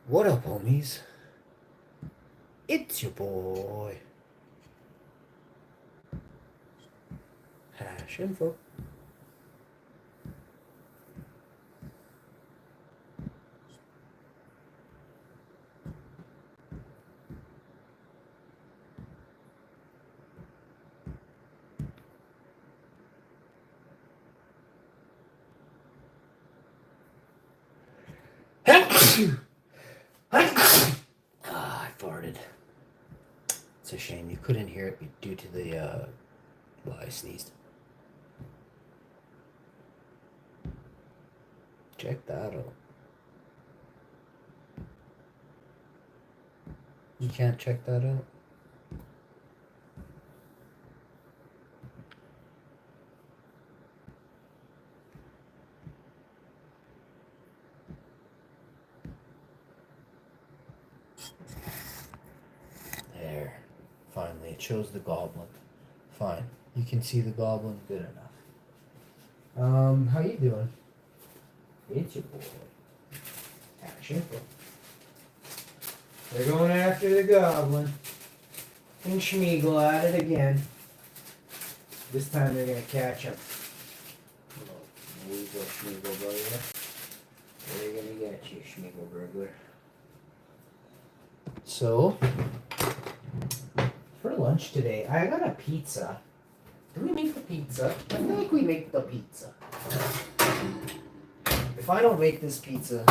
What up, homies? It's your boy, Hash Info. I farted. It's a shame you couldn't hear it due to the, well, I sneezed. Check that out. You can't check that out? There. Finally, it shows the goblin. Fine. You can see the goblin good enough. How you doing? It's your boy, Hash Info. They're going after the goblin. And Schmeagle at it again. This time they're gonna catch him. Weasel Schmeagle burglar. They're gonna get you, Schmeagle burglar. So, for lunch today, I got a pizza. Do we make the pizza? I feel like we make the pizza. If I don't make this pizza...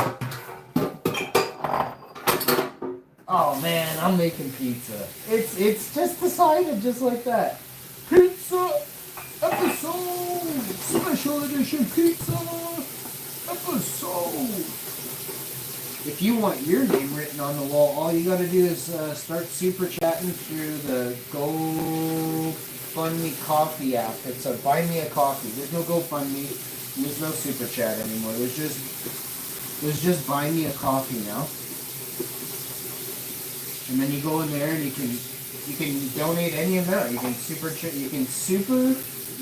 Oh man, I'm making pizza. It's just decided just like that. Pizza episode! Special edition pizza episode! If you want your name written on the wall, all you gotta do is start super chatting through the GoFundMe coffee app. It's a buy me a coffee. There's no GoFundMe. There's no super chat anymore. There's just buy me a coffee now. And then you go in there and you can donate any amount. You can super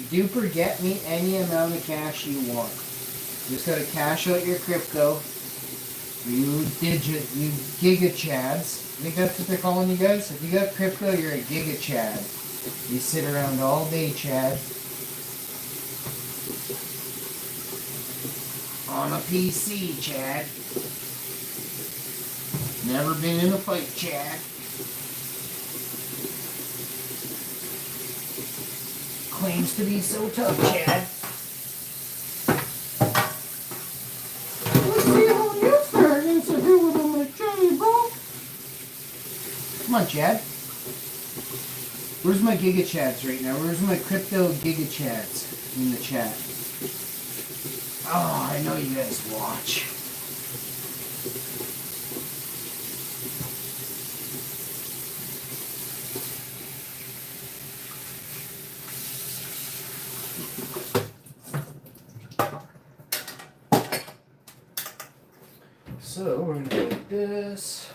duper get me any amount of cash you want. You just gotta cash out your crypto. You giga chads. I think that's what they're calling you guys. If you got crypto, you're a giga chad. You sit around all day, Chad. On a PC, Chad. Never been in a fight, Chad. Claims to be so tough, Chad. Let's see how you fare against a dude with him like Johnny, bro. Come on, Chad. Where's my Giga Chads right now? Where's my crypto Giga Chads in the chat? Oh, I know you guys watch. So we're gonna take this,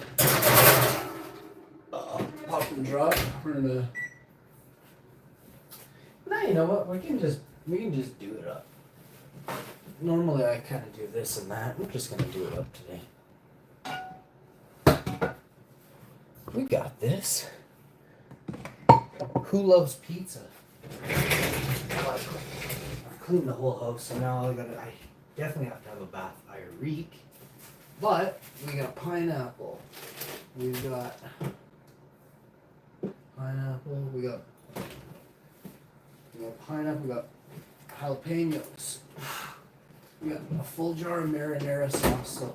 pop and drop. We're gonna. Now you know what? We can just do it up. Normally I kind of do this and that. We're just gonna do it up today. We got this. Who loves pizza? I've cleaned the whole house, so now I definitely have to have a bath by a week. But we got pineapple. We've got pineapple. We got pineapple. We got jalapenos. We got a full jar of marinara sauce. So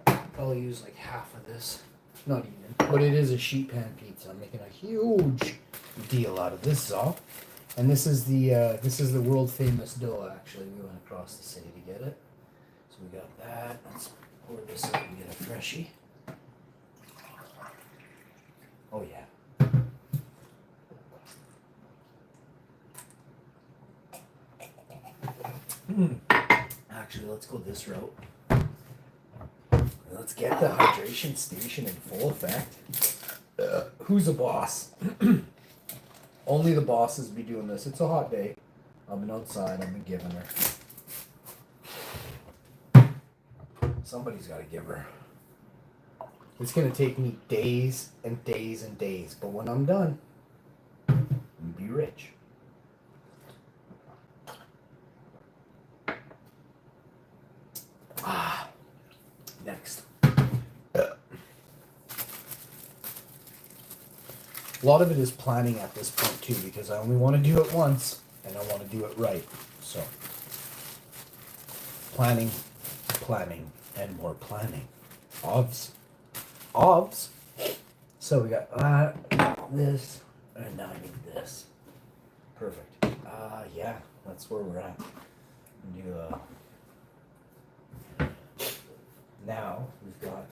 I'll probably use like half of this. Not even. But it is a sheet pan pizza. I'm making a huge deal out of this, all. And this is the world famous dough. Actually, we went across the city to get it. So we got that. Let's pour this up and get a freshie. Oh yeah. Actually, let's go this route. Let's get the hydration station in full effect. Who's the boss? Only the bosses be doing this. It's a hot day. I've been outside. I've been giving her. Somebody's got to give her. It's gonna take me days and days and days, but when I'm done, I'm be rich. Next. A lot of it is planning at this point too, because I only want to do it once and I want to do it right. So planning, and more planning. Obs. So we got this, and now I need this. Perfect. Yeah, that's where we're at. Now we've got.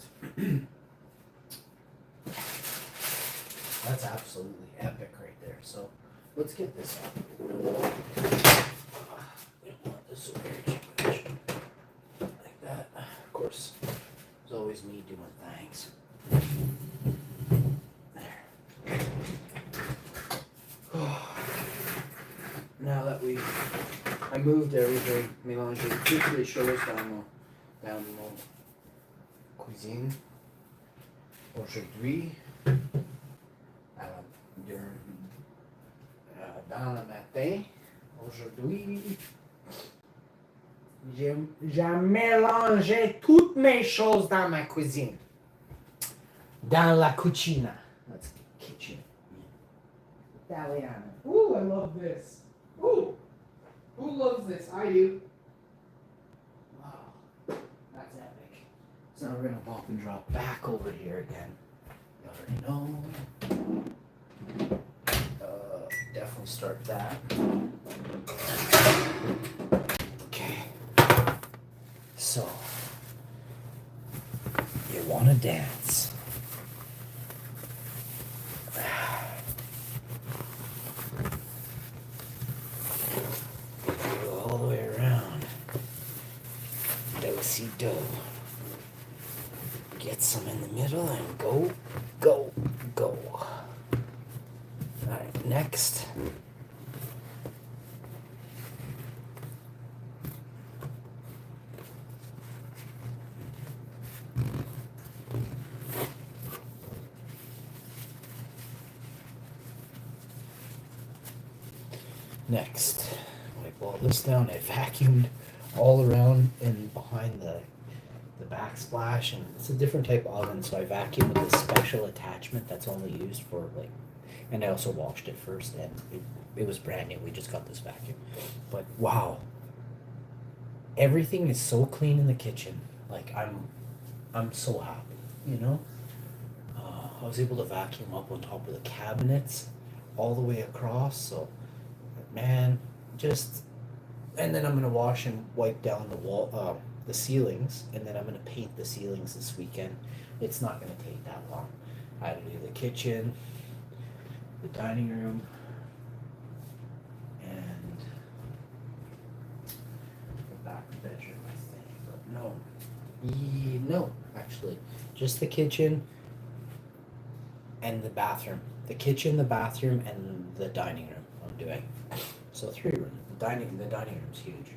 That's absolutely epic right there. So let's get this up. We don't want this so very much. Like that. Of course, it's always me doing things. There. Now that I moved everything, mélangé toutes les choses dans mon cuisine. Aujourd'hui, dans le matin, aujourd'hui, j'ai mélangé toutes mes choses dans ma cuisine. Dans la cucina. That's kitchen. Italiano. Ooh, I love this. Ooh, who loves this? I do. Wow, that's epic. So now we're gonna bump and drop back over here again. You already know. Definitely start that. Okay. So, you want to dance. Go all the way around. Do-si-do. Get some in the middle and go, go, go. Alright, next. Next, wipe all this down. I vacuumed all around and behind the backsplash, and it's a different type of oven, so I vacuumed with this special attachment that's only used for like, and I also washed it first, and it was brand new. We just got this vacuum, but wow, everything is so clean in the kitchen. Like I'm so happy, you know. I was able to vacuum up on top of the cabinets all the way across, so man, just, and then I'm gonna wash and wipe down the wall, the ceilings, and then I'm gonna paint the ceilings this weekend. It's not gonna take that long. I had to do the kitchen, the dining room, and the back bedroom, I think. But no, actually, just the kitchen and the bathroom. The kitchen, the bathroom, and the dining room I'm doing. So 3 rooms. The dining room's huge.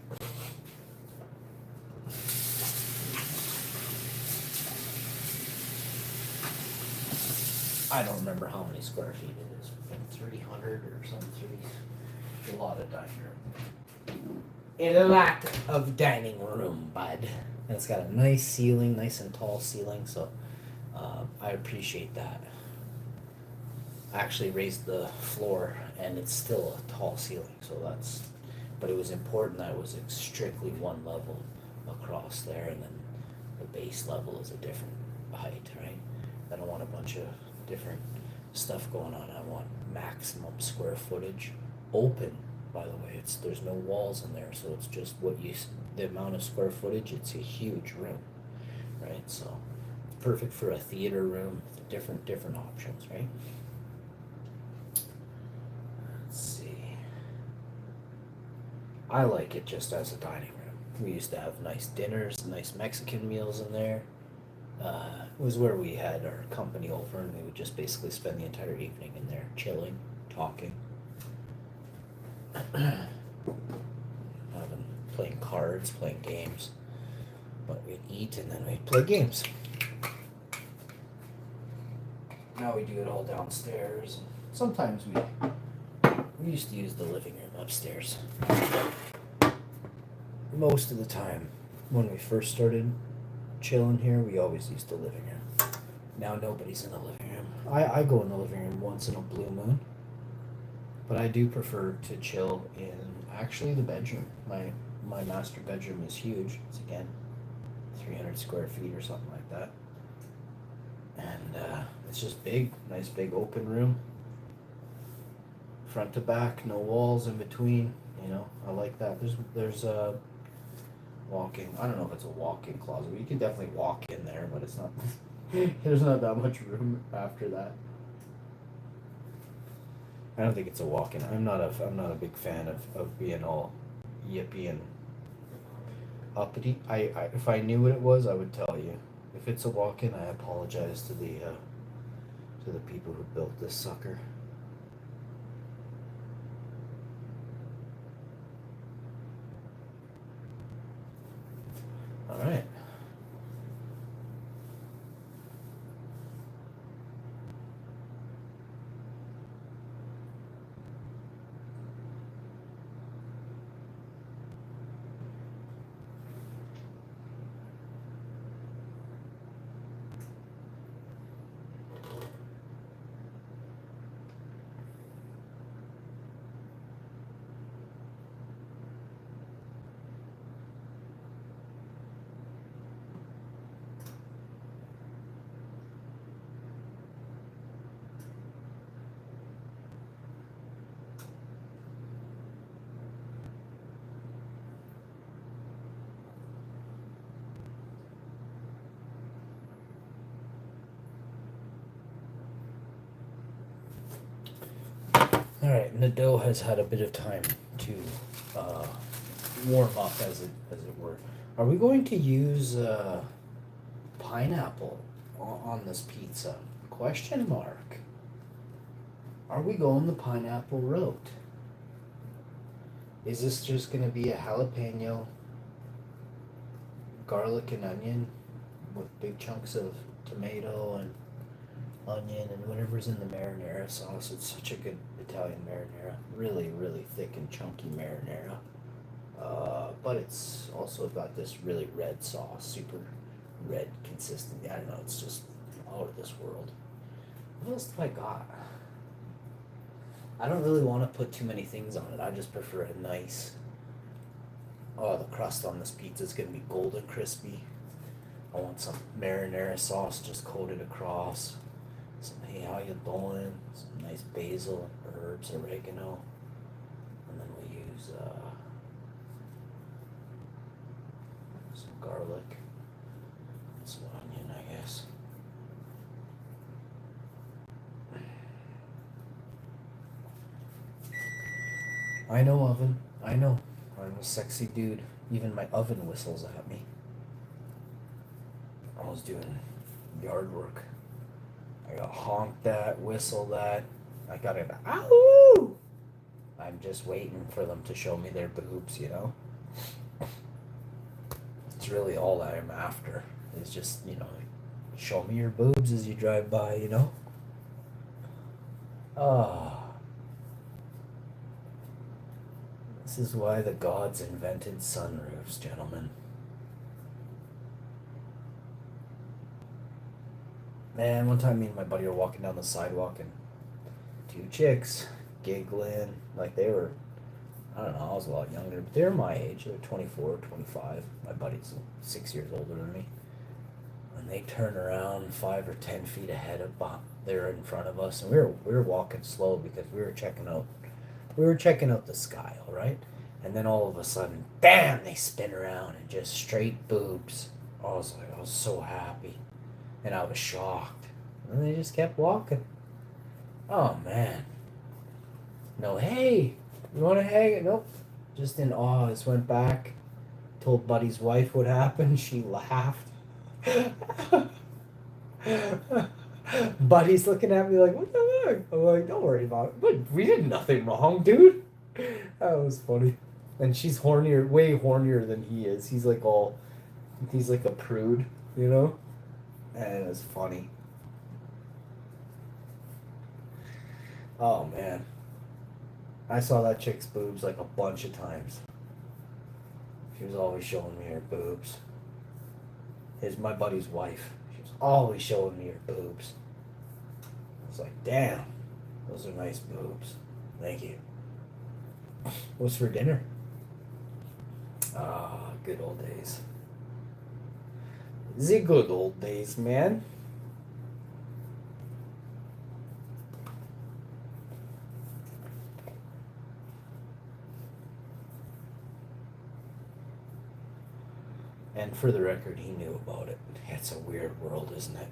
I don't remember how many square feet it is. 300 or something. A lot of dining room. A lot of dining room, bud. And it's got a nice ceiling, nice and tall ceiling, so I appreciate that. I actually raised the floor, and it's still a tall ceiling, so but it was important that it was strictly one level across there, and then the base level is a different height, right? I don't want a bunch of different stuff going on. I want maximum square footage. Open, by the way. There's no walls in there, so it's just the amount of square footage. It's a huge room, right? So perfect for a theater room. Different options, right? Let's see. I like it just as a dining room. We used to have nice dinners, nice Mexican meals in there. It was where we had our company over, and we would just basically spend the entire evening in there, chilling, talking, playing cards, playing games. But we'd eat, and then we'd play games. Now we do it all downstairs. Sometimes we used to use the living room upstairs. Most of the time, when we first started chilling here, we always used the living room. Now nobody's in the living room. I go in the living room once in a blue moon, but I do prefer to chill in actually the bedroom. My master bedroom is huge. It's again 300 square feet or something like that, and it's just big, nice big open room, front to back, no walls in between. You know, I like that. There's a walk-in. I don't know if it's a walk-in closet, but you can definitely walk in there, but it's not. There's not that much room after that. I don't think it's a walk-in. I'm not a big fan of being all yippy and uppity. If I knew what it was, I would tell you. If it's a walk-in, I apologize to the people who built this sucker. All right. All right, and the dough has had a bit of time to warm up, as it were. Are we going to use pineapple on this pizza? Question mark. Are we going the pineapple route? Is this just going to be a jalapeno, garlic and onion with big chunks of tomato and onion and whatever's in the marinara sauce? It's such a good Italian marinara. Really, really thick and chunky marinara. But it's also got this really red sauce, super red consistency. I don't know, it's just out of this world. What else do I got? I don't really want to put too many things on it. I just prefer a nice... Oh, the crust on this pizza is going to be golden crispy. I want some marinara sauce just coated across. Some hey, how you doing? Some nice basil, herbs, oregano. And then we'll use some garlic. And some onion, I guess. I know, oven. I know. I'm a sexy dude. Even my oven whistles at me. I was doing yard work. I got honked at, whistled at. I got it. Ow! I'm just waiting for them to show me their boobs, you know? It's really all I am after. Is just, you know, show me your boobs as you drive by, you know? Ah. This is why the gods invented sunroofs, gentlemen. Man, one time me and my buddy were walking down the sidewalk and two chicks giggling like they were, I don't know, I was a lot younger, but they were my age. They were 24, 25. My buddy's 6 years older than me. And they turned around 5 or 10 feet ahead of they were in front of us, and we were walking slow because we were checking out the sky, all right? And then all of a sudden, bam, they spin around and just straight boobs. I was so happy. And I was shocked. And they just kept walking. Oh, man. No, hey, you want to hang? Nope. Just in awe. Just went back. Told Buddy's wife what happened. She laughed. Buddy's looking at me like, what the fuck? I'm like, don't worry about it. But we did nothing wrong, dude. That was funny. And she's hornier, way hornier than he is. He's like a prude, you know? And it was funny. Oh man, I saw that chick's boobs like a bunch of times. She was always showing me her boobs. Is my buddy's wife. She was always showing me her boobs. I was like, damn, those are nice boobs. Thank you. What's for dinner? Ah, good old days. The good old days, man. And for the record, he knew about it. It's a weird world, isn't it?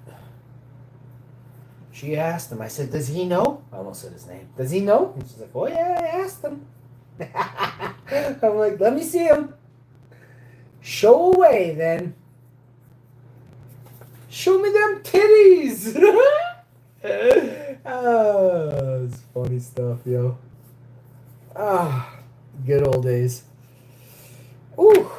She asked him. I said, does he know? I almost said his name. Does he know? And she's like, oh yeah, I asked him. I'm like, let me see him. Show away then. Show me them titties. Oh, it's funny stuff, yo. Ah, good old days. Ooh.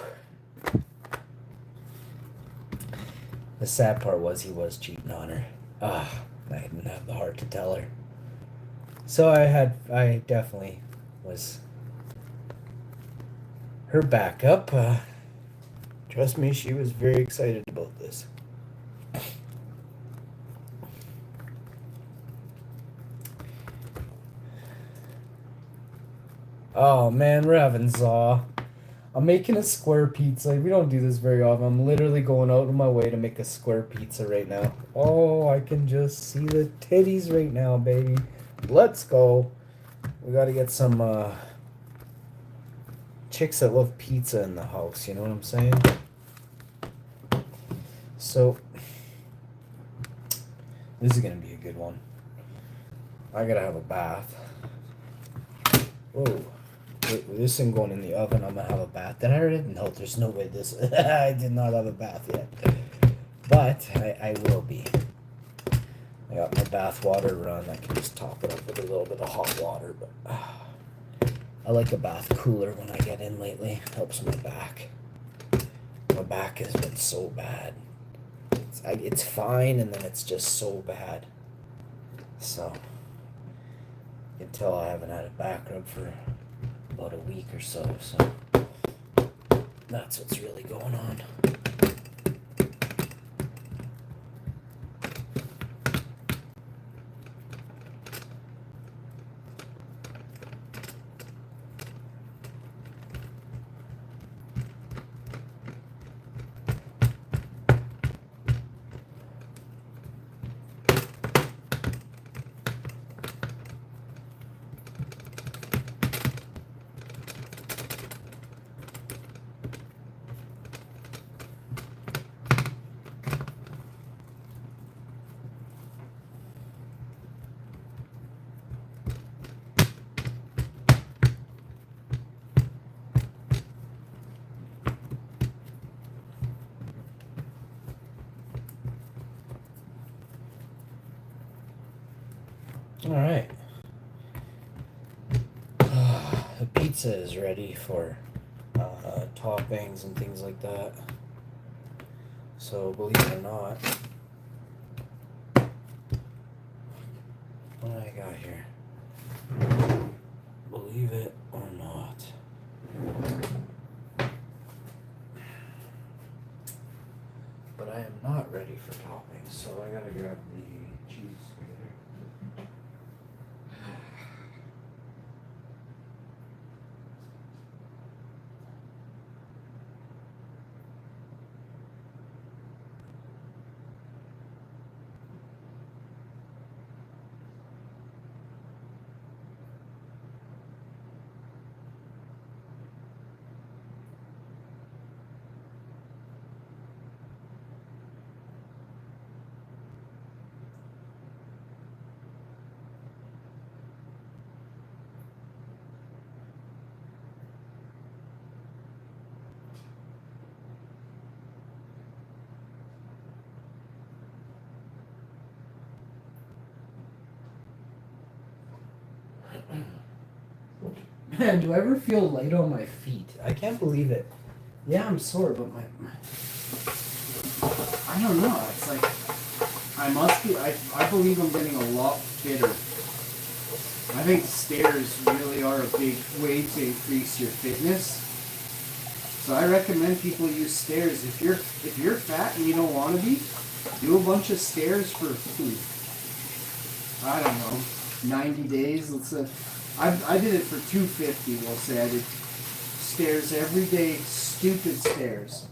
The sad part was he was cheating on her. Ah, I didn't have the heart to tell her. So I definitely was her backup. Trust me, she was very excited about this. Oh man, we're having Zaw. I'm making a square pizza. We don't do this very often. I'm literally going out of my way to make a square pizza right now. Oh, I can just see the titties right now, baby. Let's go. We gotta get some chicks that love pizza in the house, you know what I'm saying? So, this is gonna be a good one. I gotta have a bath. Whoa. With this thing going in the oven, I'm gonna have a bath. Did I already? No, there's no way this. I did not have a bath yet. But I will be. I got my bath water run. I can just top it up with a little bit of hot water. But I like a bath cooler when I get in lately. Helps my back. My back has been so bad. It's fine, and then it's just so bad. So, you can tell I haven't had a back rub for about a week or so, that's what's really going on. All right. The pizza is ready for toppings and things like that. So, believe it or not, what do I got here? Believe it or not. But I am not ready for toppings, so I gotta grab the cheese grater. Man, do I ever feel light on my feet? I can't believe it. Yeah, I'm sore, but my I don't know. It's like I must be. I believe I'm getting a lot fitter I think stairs really are a big way to increase your fitness. So I recommend people use stairs. If you're fat and you don't want to be, do a bunch of stairs for food. I don't know, 90 days. I did it for 250. We'll say I did stairs every day. Stupid stairs.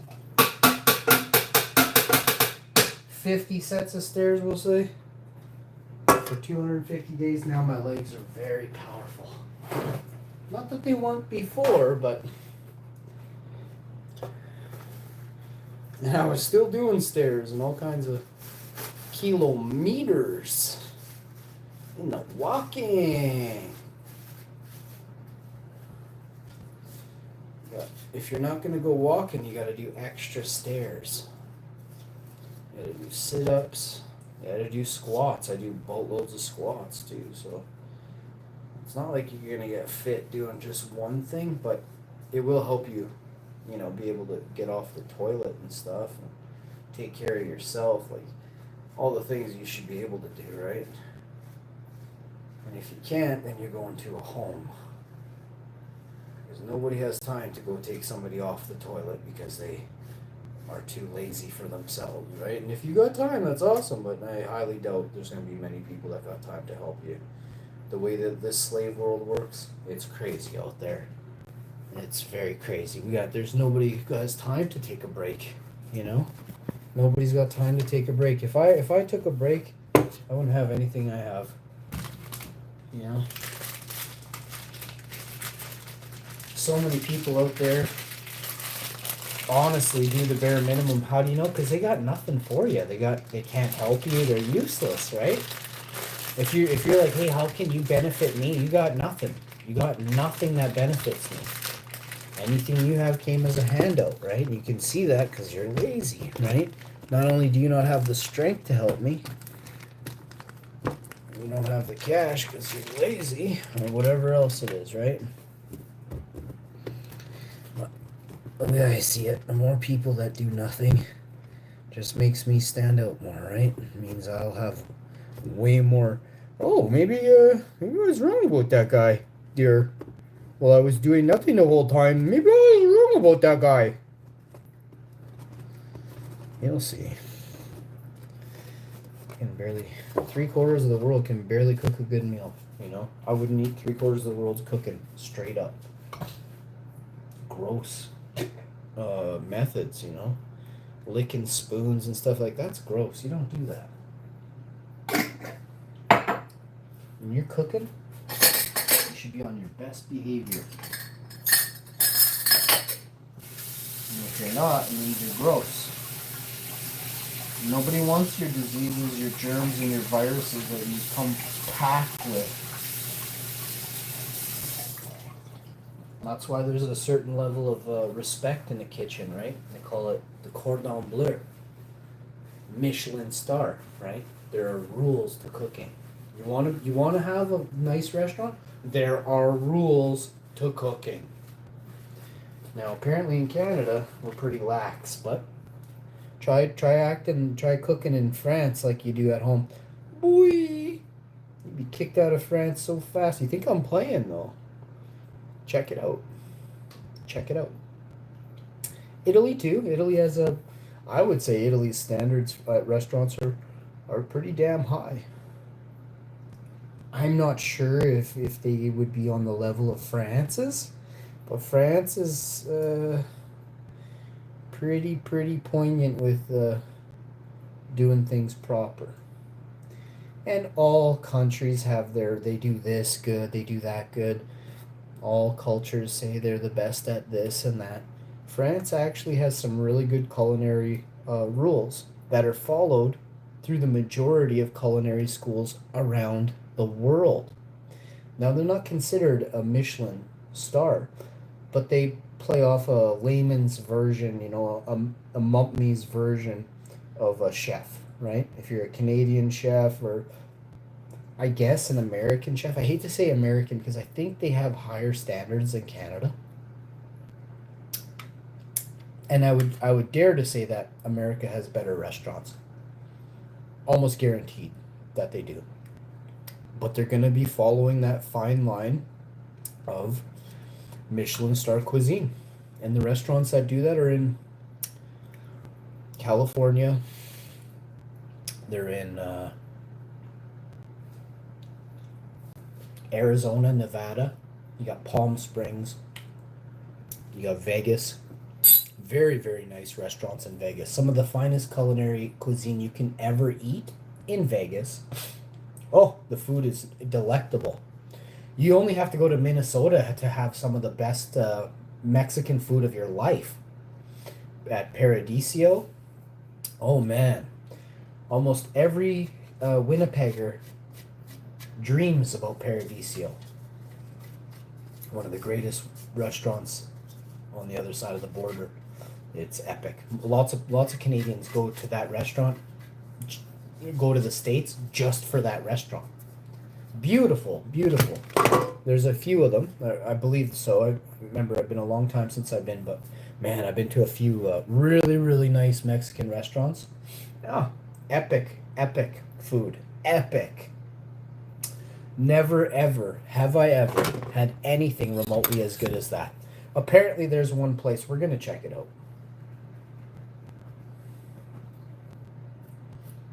50 sets of stairs, we'll say. For 250 days now, my legs are very powerful. Not that they weren't before, but... And I was still doing stairs and all kinds of kilometers in the walking. But if you're not going to go walking, you got to do extra stairs. You got to do sit-ups. You got to do squats. I do boatloads of squats too, so it's not like you're going to get fit doing just one thing, but it will help you, you know, be able to get off the toilet and stuff and take care of yourself, like all the things you should be able to do, right? And if you can't, then you're going to a home. Because nobody has time to go take somebody off the toilet because they are too lazy for themselves, right? And if you got time, that's awesome, but I highly doubt there's going to be many people that got time to help you. The way that this slave world works, it's crazy out there. It's very crazy. There's nobody who has time to take a break, you know? Nobody's got time to take a break. If I took a break, I wouldn't have anything I have. You know? So many people out there honestly do the bare minimum. How do you know? Because they got nothing for you. They can't help you. They're useless, right? If you're like, hey, how can you benefit me? You got nothing. You got nothing that benefits me. Anything you have came as a handout, right? You can see that because you're lazy, right? Not only do you not have the strength to help me, you don't have the cash because you're lazy, or whatever else it is, right? But the way I see it, the more people that do nothing just makes me stand out more, right? It means I'll have way more. Oh, maybe I was wrong about that guy, dear. Well, I was doing nothing the whole time. Maybe I was wrong about that guy. You'll see. Can barely 3/4 of the world can barely cook a good meal. You know, I wouldn't eat 3/4 of the world's cooking straight up. Gross methods, you know, licking spoons and stuff like that's gross. You don't do that. When you're cooking, you should be on your best behavior. And if you're not, it means you're gross. Nobody wants your diseases, your germs, and your viruses that you come packed with. That's why there's a certain level of respect in the kitchen, right? They call it the cordon bleu. Michelin star, right? There are rules to cooking. You want to have a nice restaurant? There are rules to cooking. Now, apparently in Canada, we're pretty lax, but try cooking in France like you do at home. Boy, you'd be kicked out of France so fast. You think I'm playing though? Check it out. Check it out. Italy too. Italy has I would say Italy's standards at restaurants are pretty damn high. I'm not sure if they would be on the level of France's, but France is pretty poignant with doing things proper. And all countries have they do this good, they do that good. All cultures say they're the best at this and that. France actually has some really good culinary rules that are followed through the majority of culinary schools around the world. Now, they're not considered a Michelin star, but they play off a layman's version, you know, a mumpney's version of a chef, right? If you're a Canadian chef or I guess an American chef. I hate to say American because I think they have higher standards than Canada. And I would dare to say that America has better restaurants. Almost guaranteed that they do. but they're going to be following that fine line of Michelin star cuisine. And the restaurants that do that are in California. They're in Arizona, Nevada. You got Palm Springs. You got Vegas. Very, very nice restaurants in Vegas. Some of the finest culinary cuisine you can ever eat in Vegas. Oh, the food is delectable. You only have to go to Minnesota to have some of the best Mexican food of your life. At Paradiso, oh man, almost every Winnipegger dreams about Paradiso. One of the greatest restaurants on the other side of the border. It's epic. Lots of Canadians go to that restaurant, go to the States just for that restaurant. Beautiful, beautiful. There's a few of them, I believe so. I remember I've been a long time since I've been, but man, I've been to a few really, really nice Mexican restaurants. Ah, epic, epic food. Epic. Never, ever have I ever had anything remotely as good as that. Apparently, there's one place. We're going to check it out.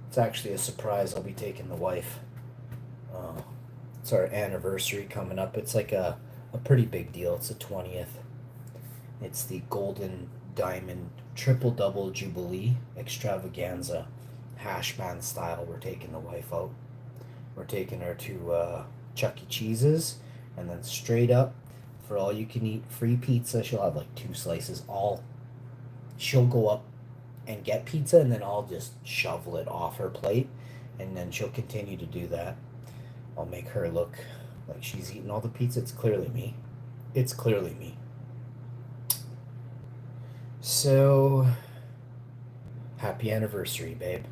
It's actually a surprise. I'll be taking the wife. It's our anniversary coming up. It's like a pretty big deal. It's the 20th. It's the Golden Diamond Triple Double Jubilee Extravaganza Hashman style. We're taking the wife out. We're taking her to Chuck E. Cheese's, and then straight up for all you can eat free pizza. She'll have like 2 slices. She'll go up and get pizza, and then I'll just shovel it off her plate, and then she'll continue to do that. I'll make her look like she's eating all the pizza. It's clearly me. It's clearly me. So, happy anniversary, babe.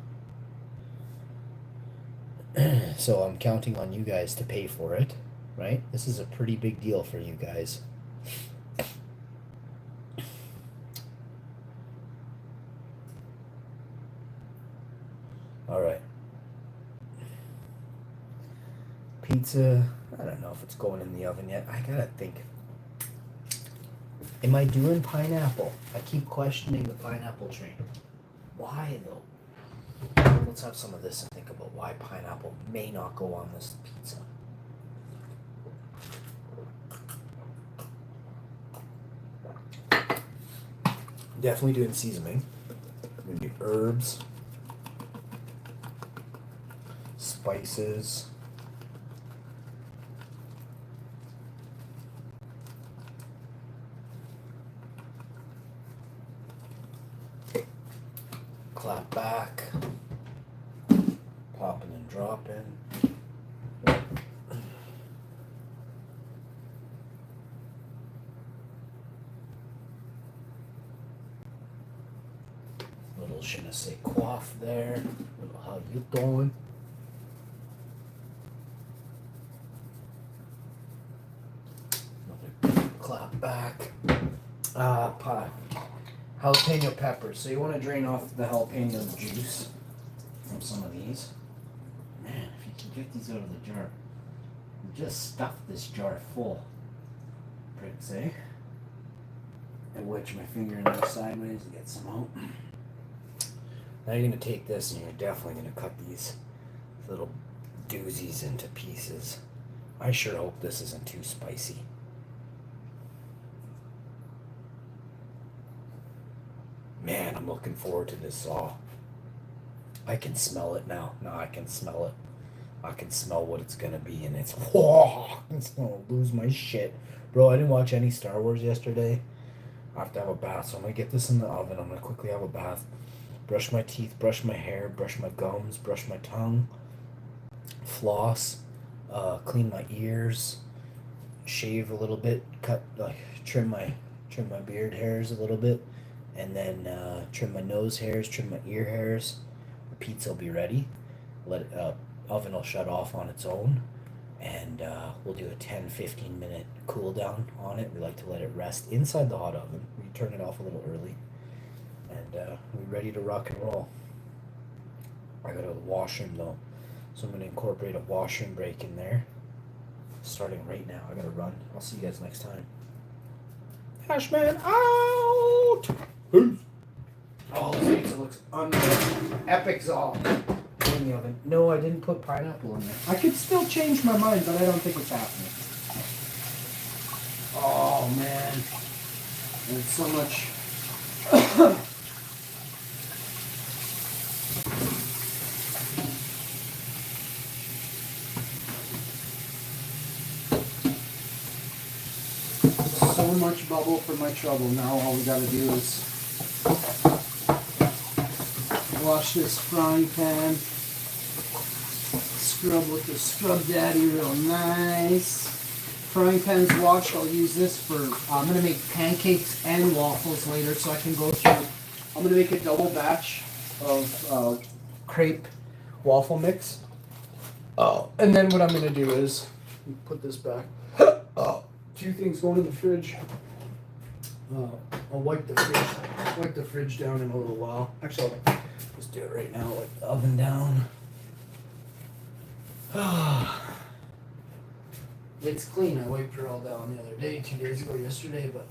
So I'm counting on you guys to pay for it, right? This is a pretty big deal for you guys. All right. Pizza, I don't know if it's going in the oven yet. I gotta think. Am I doing pineapple? I keep questioning the pineapple train. Why though? Let's have some of this and think about why pineapple may not go on this pizza. Definitely doing seasoning. I'm gonna do herbs, spices. Clap back. Popping and dropping. Little je ne sais quoi there. Little how you doing? Another clap back. Pie. Jalapeno peppers. So you want to drain off the jalapeno juice from some of these. Man, if you can get these out of the jar. You just stuff this jar full. Pricks, eh? I wedge my finger in there sideways to get some out. Now you're going to take this and you're definitely going to cut these little doozies into pieces. I sure hope this isn't too spicy. Man, I'm looking forward to this saw. I can smell it now. No, I can smell it. I can smell what it's gonna be, and it's gonna lose my shit. Bro, I didn't watch any Star Wars yesterday. I have to have a bath, so I'm gonna get this in the oven. I'm gonna quickly have a bath. Brush my teeth, brush my hair, brush my gums, brush my tongue, floss, clean my ears, shave a little bit, trim my beard hairs a little bit, and then trim my nose hairs, trim my ear hairs. The pizza will be ready. Oven will shut off on its own, and we'll do a 10-15 minute cool down on it. We like to let it rest inside the hot oven. We turn it off a little early, and we're ready to rock and roll. I gotta go to the washroom though, So I'm going to incorporate a washer and brake in there. Starting right now. I gotta run. I'll see you guys next time. Ashman out! Peace! Oh, this pizza looks unreal. Epic Zal. In the oven. No, I didn't put pineapple in there. I could still change my mind, but I don't think it's happening. Oh, man. There's so much. So much bubble for my trouble. Now all we gotta do is wash this frying pan, scrub with the Scrub Daddy real nice. Frying pan's washed. I'll use this for, I'm gonna make pancakes and waffles later, so I can go through. I'm gonna make a double batch of crepe waffle mix. And then what I'm gonna do is put this back. Two things going in the fridge. I'll wipe the fridge down in a little while. Actually, I'll just do it right now. Wipe the oven down. It's clean. I wiped her all down the other day, 2 days ago, yesterday, but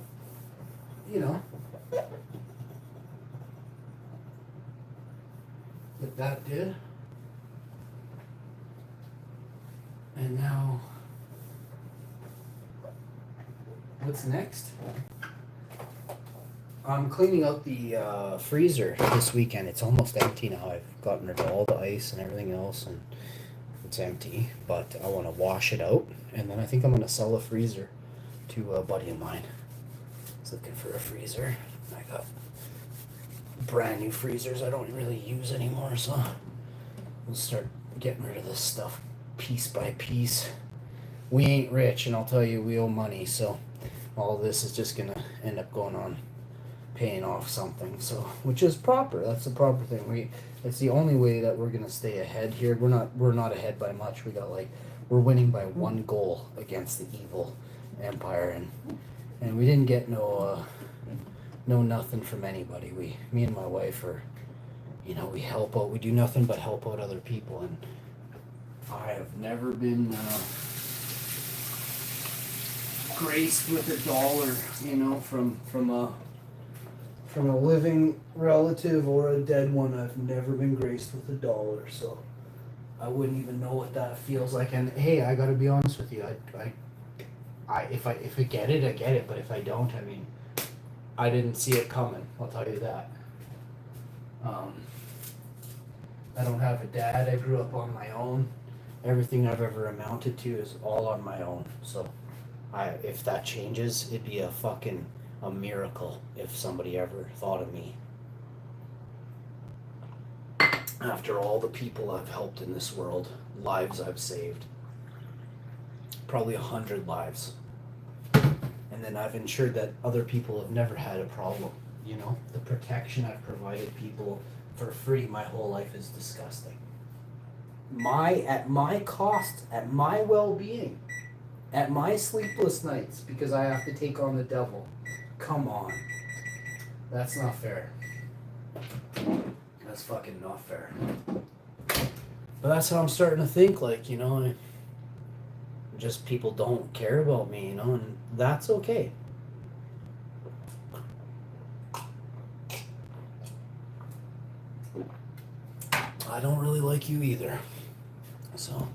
you know. But that did. And now, what's next? I'm cleaning out the freezer this weekend. It's almost empty now. I've gotten rid of all the ice and everything else, and it's empty. But I want to wash it out, and then I think I'm going to sell the freezer to a buddy of mine. He's looking for a freezer. I got brand new freezers I don't really use anymore, so we'll start getting rid of this stuff piece by piece. We ain't rich, and I'll tell you, we owe money, so all this is just gonna end up going on paying off something, so which is proper. That's the proper thing. It's the only way that we're gonna stay ahead here. We're not ahead by much. We're winning by one goal against the evil empire, and we didn't get no nothing from anybody. Me and my wife are, we help out. We do nothing but help out other people, and I have never been graced with $1, from a living relative or a dead one. I've never been graced with $1, so I wouldn't even know what that feels like. And hey, I gotta be honest with you. If I get it, I get it. But if I don't, I didn't see it coming. I'll tell you that. I don't have a dad. I grew up on my own. Everything I've ever amounted to is all on my own. So, if that changes, it'd be a miracle if somebody ever thought of me. After all the people I've helped in this world, lives I've saved, probably 100 lives. And then I've ensured that other people have never had a problem. The protection I've provided people for free my whole life is disgusting. At my cost, at my well-being, at my sleepless nights, because I have to take on the devil. Come on. That's not fair. That's fucking not fair. But that's how I'm starting to think, just people don't care about me, and that's okay. I don't really like you either. So